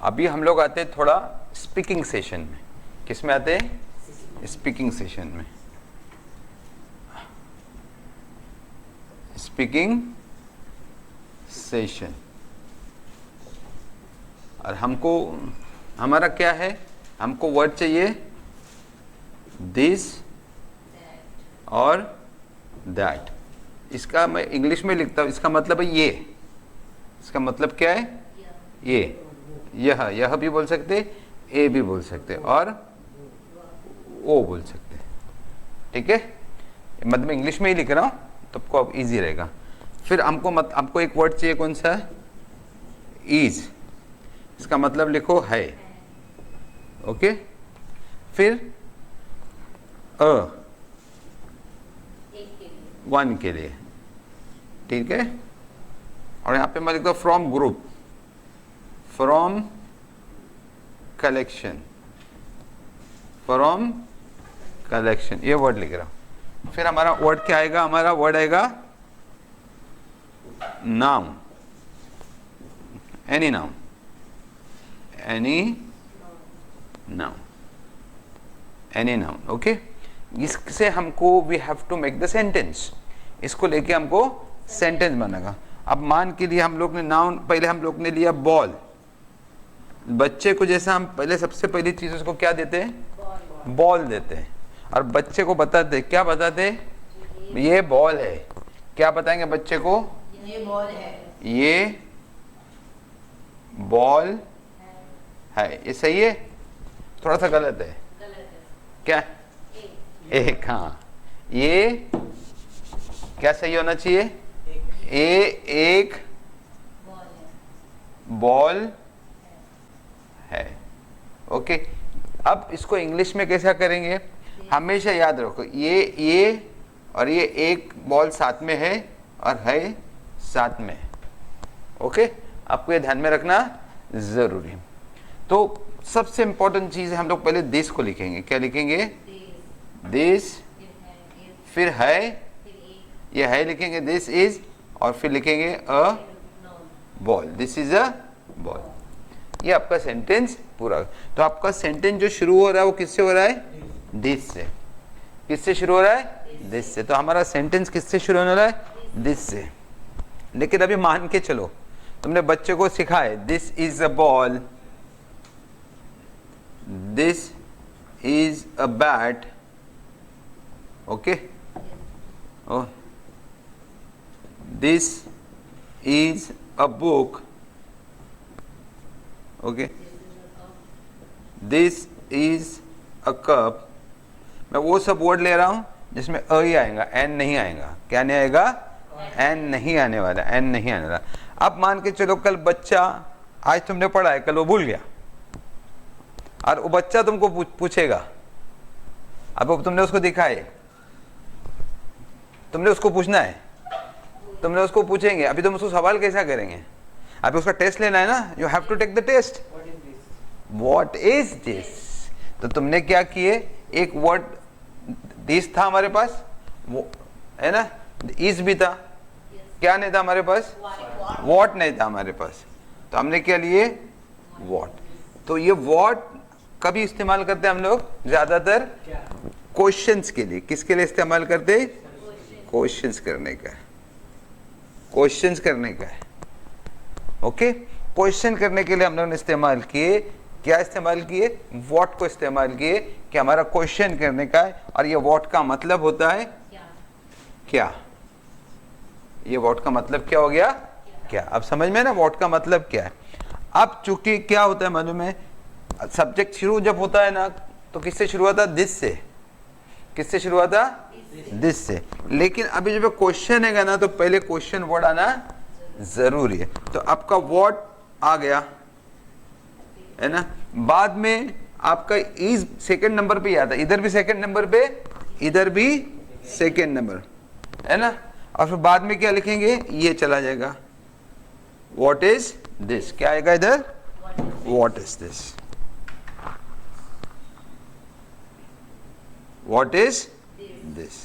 अभी हम लोग आते हैं थोड़ा स्पीकिंग सेशन में। किस में आते हैं? स्पीकिंग सेशन में। Speaking session. और हमको हमारा क्या है, हमको वर्ड चाहिए दिस और दैट। इसका मैं इंग्लिश में लिखता हूं, इसका मतलब है ये। इसका मतलब क्या है? ये, यह भी बोल सकते, ए भी बोल सकते और ओ बोल सकते। ठीक है, मतलब मैं इंग्लिश में ही लिख रहा हूं तो आपको अब इजी रहेगा। फिर हमको एक वर्ड चाहिए, कौन सा? इज। इसका मतलब लिखो है। ओके, फिर वन के लिए। ठीक है, और यहां पे मैं लिखता हूं from group, from collection, from collection, ये वर्ड लिख रहा हूं। फिर हमारा वर्ड क्या आएगा? हमारा वर्ड आएगा noun, any noun, any noun, any noun. Okay, इससे हमको we have to make the sentence. इसको लेके हमको सेंटेंस बनेगा। अब मान के लिए हम लोग ने नाउन, पहले हम लोग ने लिया बॉल। बच्चे को जैसा हम पहले सबसे पहली चीज उसको क्या देते हैं? बॉल देते हैं। और बच्चे को बताते, क्या बताते? ये बॉल है। क्या बताएंगे बच्चे को? ये बॉल है। ये बॉल है। ये सही है? थोड़ा सा गलत है। क्या? एक। हाँ, ये क्या सही होना चाहिए? एक बॉल है। ओके, अब इसको इंग्लिश में कैसा करेंगे? हमेशा याद रखो, ये और ये एक बॉल साथ में है और है साथ में। ओके, आपको ये ध्यान में रखना जरूरी है। तो सबसे इंपॉर्टेंट चीज है, हम लोग पहले दिस को लिखेंगे। क्या लिखेंगे? दिस। फिर है, ये है लिखेंगे, दिस इज, और फिर लिखेंगे a ball, this is a ball. ये आपका सेंटेंस पूरा। तो आपका सेंटेंस जो शुरू हो रहा है वो किससे हो रहा है? दिस से। किससे शुरू हो रहा है? दिस से। तो हमारा सेंटेंस किससे शुरू होने वाला है? दिस से। लेकिन अभी मान के चलो तुमने बच्चे को सिखाए this is a ball, this is a bat. Okay, this is a book. Okay, this is a cup. मैं वो सब वर्ड ले रहा हूं जिसमें अ ही आएगा, एन नहीं आएगा। क्या नहीं आएगा? एन नहीं आने वाला, एन नहीं आने वाला। अब मान के चलो कल बच्चा, आज तुमने पढ़ा है, कल वो भूल गया और वो बच्चा तुमको पूछेगा। अब तुमने उसको दिखाए, तुमने उसको पूछना है, तुमने उसको पूछेंगे। अभी तुम उसको सवाल कैसा करेंगे? अभी उसका टेस्ट लेना है ना, you have to take the test. What is this? तो तुमने क्या किए, एक वर्ड दिस था हमारे पास, वो है ना, इज भी था, क्या नहीं था हमारे पास? व्हाट नहीं था हमारे पास। तो हमने क्या लिए? व्हाट। तो ये व्हाट कभी इस्तेमाल करते हैं हम लोग? ज्यादातर क्वेश्चंस के लिए। किसके लिए इस्तेमाल करते हैं? क्वेश्चंस करने का, क्वेश्चंस करने का है। ओके, क्वेश्चन करने के लिए हम लोगों ने इस्तेमाल किए, क्या इस्तेमाल किए? व्हाट को इस्तेमाल किए कि हमारा क्वेश्चन करने का है। और ये व्हाट का मतलब होता है क्या? ये व्हाट का मतलब क्या हो गया? क्या? अब समझ में ना व्हाट का मतलब क्या है। अब चूंकि क्या होता है मालूम है, सब्जेक्ट शुरू जब होता है ना तो किससे शुरू हुआ था? दिस से। किससे शुरू हुआ था? दिस से। लेकिन अभी जब क्वेश्चन है ना तो पहले क्वेश्चन वर्ड आना जरूरी है। तो आपका व्हाट आ गया है ना, बाद में आपका इज सेकंड नंबर पे आता है, इधर भी सेकंड नंबर पे, इधर भी सेकंड नंबर, है ना। और फिर बाद में क्या लिखेंगे? ये चला जाएगा, व्हाट इज दिस। क्या आएगा इधर? What is this, what is this.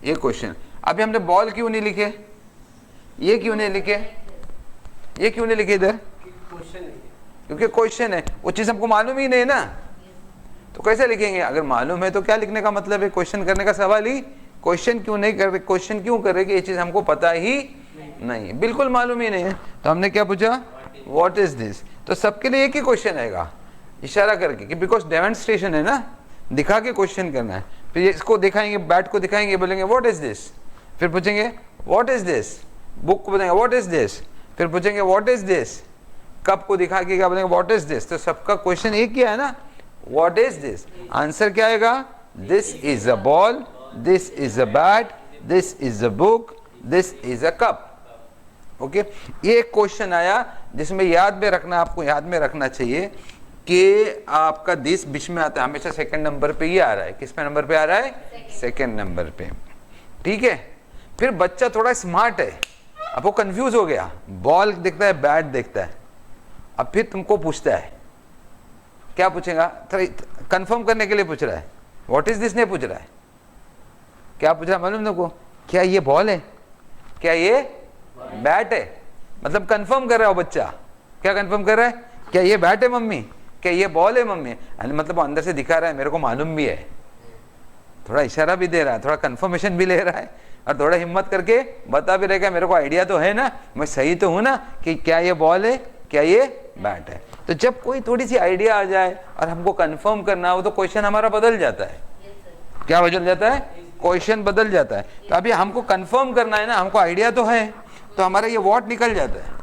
ये क्वेश्चन। अभी हमने बॉल क्यों नहीं लिखे? ये क्यों नहीं लिखे? ये क्यों नहीं लिखे इधर? क्योंकि क्वेश्चन है, वो चीज हमको मालूम ही नहीं ना, तो कैसे लिखेंगे? अगर मालूम है तो क्या लिखने का मतलब है? क्वेश्चन करने का सवाल ही क्वेश्चन क्यों नहीं कर रहे, क्वेश्चन क्यों कर रहे कि ये चीज हमको पता ही नहीं, बिल्कुल मालूम ही नहीं है। तो हमने क्या पूछा? What is this. तो सबके लिए एक ही क्वेश्चन आएगा, इशारा करके, कि बिकॉज डेमोन्स्ट्रेशन है ना, दिखा के क्वेश्चन करना है। फिर इसको दिखाएंगे, बैट को दिखाएंगे, बोलेंगे व्हाट इज दिस, फिर पूछेंगे व्हाट इज दिस, बुक को बताएंगे व्हाट इज दिस, फिर पूछेंगे व्हाट इज दिस, कप को दिखा के क्या बोलेंगे व्हाट इज दिस। तो सबका क्वेश्चन एक ही है ना, व्हाट इज दिस। आंसर क्या आएगा? This is a ball, this is a bat, this is a book, this is a cup. Okay, ये एक क्वेश्चन आया जिसमें याद में रखना, आपको याद में रखना चाहिए कि आपका दिस बीच में आता है, हमेशा सेकंड नंबर पे ही आ रहा है। किस पे नंबर पे आ रहा है? सेकंड नंबर पे। ठीक है, फिर बच्चा थोड़ा स्मार्ट है, अब वो कंफ्यूज हो गया, बॉल देखता है, बैट देखता है, अब फिर तुमको पूछता है, क्या पूछेगा? कंफर्म करने के लिए पूछ रहा है, व्हाट इज दिस नहीं पूछ रहा है। क्या पूछ रहा है मालूम तुमको? क्या ये बॉल है, क्या ये बैट है? मतलब कंफर्म कर रहा है वो बच्चा। क्या कंफर्म कर रहा है? क्या ये बैट है मम्मी, क्या ये बॉल है मम्मी? मतलब वो अंदर से दिखा रहा है मेरे को मालूम भी है, थोड़ा इशारा भी दे रहा है, थोड़ा कंफर्मेशन भी ले रहा है, और थोड़ा हिम्मत करके बता भी रहेगा मेरे को आइडिया तो है ना, मैं सही तो हूं ना, कि क्या ये बॉल है, क्या ये बैट है। तो जब कोई थोड़ी सी आइडिया आ जाए और हमको कंफर्म करना हो तो क्वेश्चन हमारा बदल जाता है। क्या बदल जाता है? क्वेश्चन बदल जाता है। तो अभी हमको कंफर्म करना है ना, हमको आइडिया तो है, तो हमारा ये व्हाट निकल जाता है,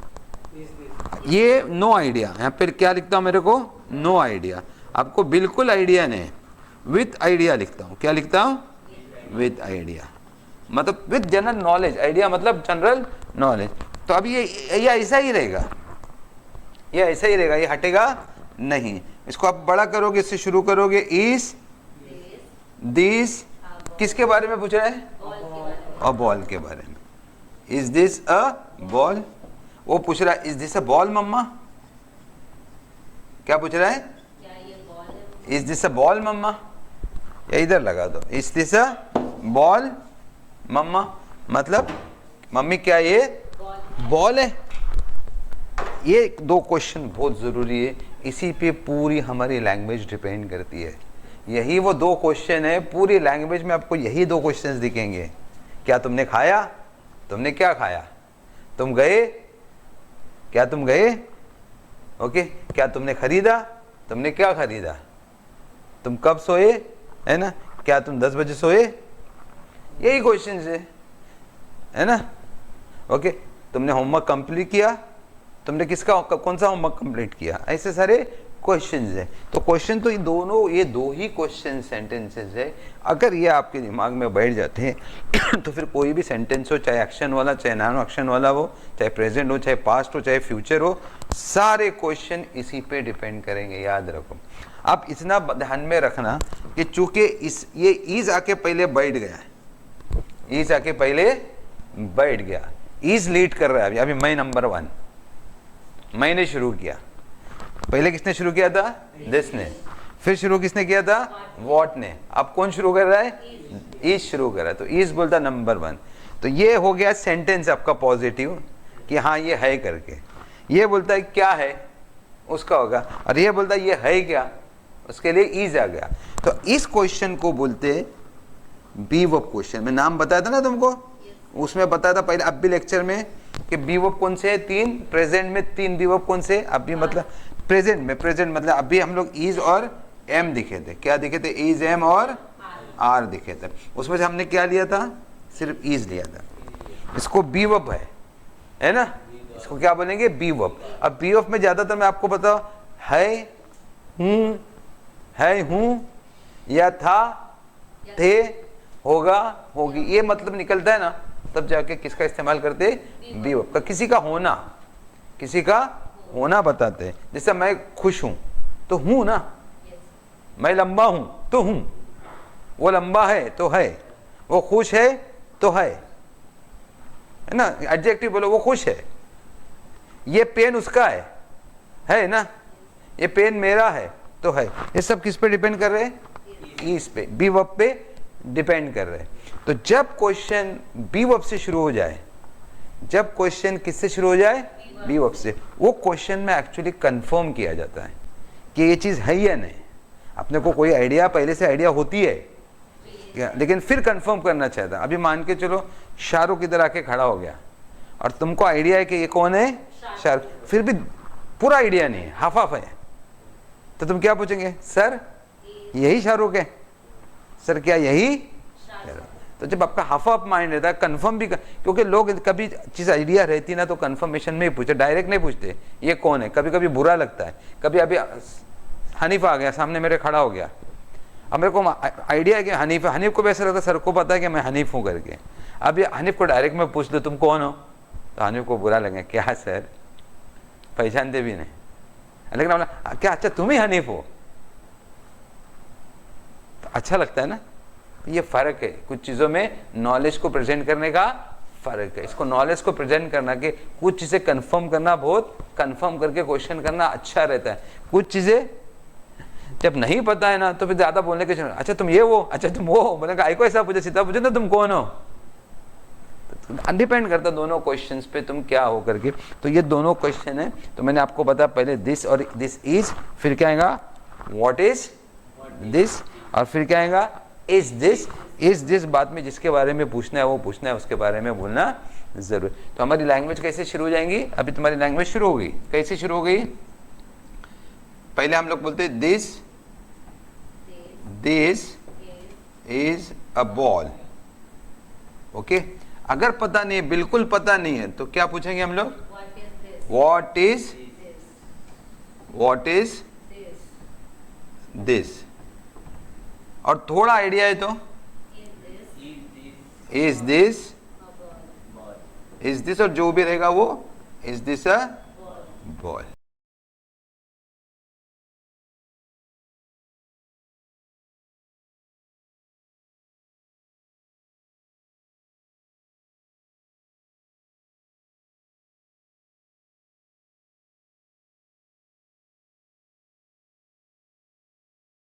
ये नो आइडिया। यहाँ पर क्या लिखता हूँ मेरे को? No idea. आपको बिल्कुल आइडिया नहीं, विथ आइडिया लिखता हूँ। क्या लिखता हूँ? विथ आइडिया, मतलब विथ जनरल नॉलेज। आइडिया मतलब जनरल नॉलेज। तो अब ये ऐसा ही रहेगा, ये ऐसा ही रहेगा, ये हटेगा नहीं। इसको आप बड़ा करोगे, इससे शुरू करोगे, इज दिस, किसके बारे में पूछ रहा है? और बॉल के बारे में। इज दिस अ बॉल, वो पूछ रहा है इज दिस अ बॉल मम्मा। क्या पूछ रहा है? इज दिस अ बॉल मम्मा, या इधर लगा दो, इज दिस अ बॉल मम्मा, मतलब मम्मी क्या ये बॉल है। ये दो क्वेश्चन बहुत ज़रूरी है, इसी पे पूरी हमारी लैंग्वेज डिपेंड करती है। यही वो दो क्वेश्चन है, पूरी लैंग्वेज में आपको यही दो क्वेश्चंस दिखेंगे। क्या तुमने खाया? तुमने क्या खाया? तुम गए? क्या तुम गए? ओके, क्या तुमने खरीदा? तुमने क्या खरीदा? तुम कब सोए? है ना, क्या तुम 10 बजे सोए? यही क्वेश्चन है ना। ओके, तुमने होमवर्क कंप्लीट किया? तुमने किसका कौन सा होमवर्क कंप्लीट किया? ऐसे सारे क्वेश्चंस है। तो क्वेश्चन तो ये दो ही क्वेश्चन सेंटेंसेस है। अगर ये आपके दिमाग में बैठ जाते हैं तो फिर कोई भी सेंटेंस हो, चाहे एक्शन वाला, चाहे नॉन एक्शन वाला हो, चाहे प्रेजेंट हो, चाहे पास्ट हो, चाहे फ्यूचर हो, सारे क्वेश्चन इसी पे डिपेंड करेंगे। याद रखो, आप इतना ध्यान में रखना कि चूंकि ये ईज आके पहले बैठ गया है, ईज आके पहले बैठ गया, ईज लीड कर रहा है। अभी मैं नंबर 1, मैंने शुरू किया, पहले किसने शुरू किया था? दिस ने। फिर शुरू किसने किया था? व्हाट ने। अब कौन शुरू कर रहा है? ईज शुरू कर रहा है। तो ईज बोलता नंबर 1। तो ये हो गया सेंटेंस आपका पॉजिटिव, कि हाँ ये है करके। ये बोलता है क्या है, उसका होगा। और ये बोलता है ये है क्या, उसके लिए ईज आ गया। तो इस क्वेश्चन को बोलते बी वर्ब क्वेश्चन। मैं नाम बताया था ना तुमको, उसमें बताया था पहले, अब भी लेक्चर में, कि बी वर्ब कौन से है? 3। प्रेजेंट में 3 बी वर्ब कौन से? अभी मतलब प्रेजेंट में, प्रेजेंट मतलब अभी हम लोग इज और एम दिखे थे। क्या दिखे थे? इज, एम और आर दिखे थे। उसमें से हमने क्या लिया था? सिर्फ इज लिया था। इसको बी वर्ब है ना, इसको क्या बोलेंगे? Be verb. अब बी वर्ब में ज्यादातर मैं आपको बताऊं, है, हूं, या था, थे, होगा, होगी, ये मतलब निकलता है ना, तब जाके किसका इस्तेमाल करते? बी वर्ब का। किसी का होना, किसी का होना बताते हैं। जैसे मैं खुश हूं तो हूं ना, मैं लंबा हूं तो हूं, वो लंबा है तो है, वो खुश है तो है ना। एडजेक्टिव बोलो, वो खुश है, ये पेन उसका है ना, ये पेन मेरा है तो है। ये सब किस पे डिपेंड कर रहे हैं? इस पे, बी वर्ब पे डिपेंड कर रहे हैं। तो जब क्वेश्चन बी वर्ब से शुरू हो जाए, जब क्वेश्चन किससे शुरू हो जाए? बी वर्ब से, वो क्वेश्चन में एक्चुअली कंफर्म किया जाता है कि ये चीज़ है या नहीं। अपने को कोई आइडिया पहले से आइडिया होती है क्या, लेकिन फिर कंफर्म करना चाहता है। अभी मान के चलो शाहरुख इधर आके खड़ा हो गया और तुमको आइडिया है कि ये कौन है, शाहरुख, फिर भी पूरा आइडिया नहीं है, हाफ हाफ है, तो तुम क्या पूछेंगे, सर यही शाहरुख है, सर क्या यही। तो जब आपका हाफ हाफ माइंड रहता है, कंफर्म भी क्योंकि लोग कभी चीज़ आइडिया रहती ना तो कंफर्मेशन में ही पूछते, डायरेक्ट नहीं पूछते ये कौन है। कभी कभी बुरा लगता है, कभी अभी हनीफ आ गया सामने मेरे, खड़ा हो गया, अब मेरे को आइडिया है कि हनीफ है, हनीफ को भी ऐसा लगता है सर को पता है कि मैं हनीफ हूँ करके। अब ये हनीफ को डायरेक्ट में पूछ लो तुम कौन हो, तो हनीफ को बुरा लगे, क्या सर पहचानते भी नहीं, लेकिन हमने क्या अच्छा तुम ही हनीफ हो, तो अच्छा लगता है ना। ये फर्क है कुछ चीज़ों में, नॉलेज को प्रेजेंट करने का फर्क है। इसको नॉलेज को प्रेजेंट करना कि कुछ चीज़ें कंफर्म करना, बहुत कंफर्म करके क्वेश्चन करना अच्छा रहता है। कुछ चीज़ें जब नहीं पता है ना तो फिर ज़्यादा बोलने के, अच्छा तुम ये वो, अच्छा तुम वो, बोले आई को ऐसा पूछे, सीधा पूछे ना तुम कौन हो, डिपेंड करता दोनों क्वेश्चंस पे तुम क्या हो करके। तो ये दोनों क्वेश्चन है, तो मैंने आपको बताया पहले दिस और दिस इज, फिर क्या आएगा व्हाट इज दिस, और फिर क्या आएगा इज दिस बाद में जिसके बारे में पूछना है वो पूछना है, उसके बारे में बोलना जरूर। तो हमारी लैंग्वेज कैसे शुरू हो जाएंगी, अभी तुम्हारी लैंग्वेज शुरू हो गई, कैसे शुरू हो गई, पहले हम लोग बोलते this is a ball, okay. अगर पता नहीं है, बिल्कुल पता नहीं है, तो क्या पूछेंगे हम लोग, व्हाट इज दिस, और थोड़ा आइडिया है तो इज दिस, और जो भी रहेगा वो इज दिस अ बॉल।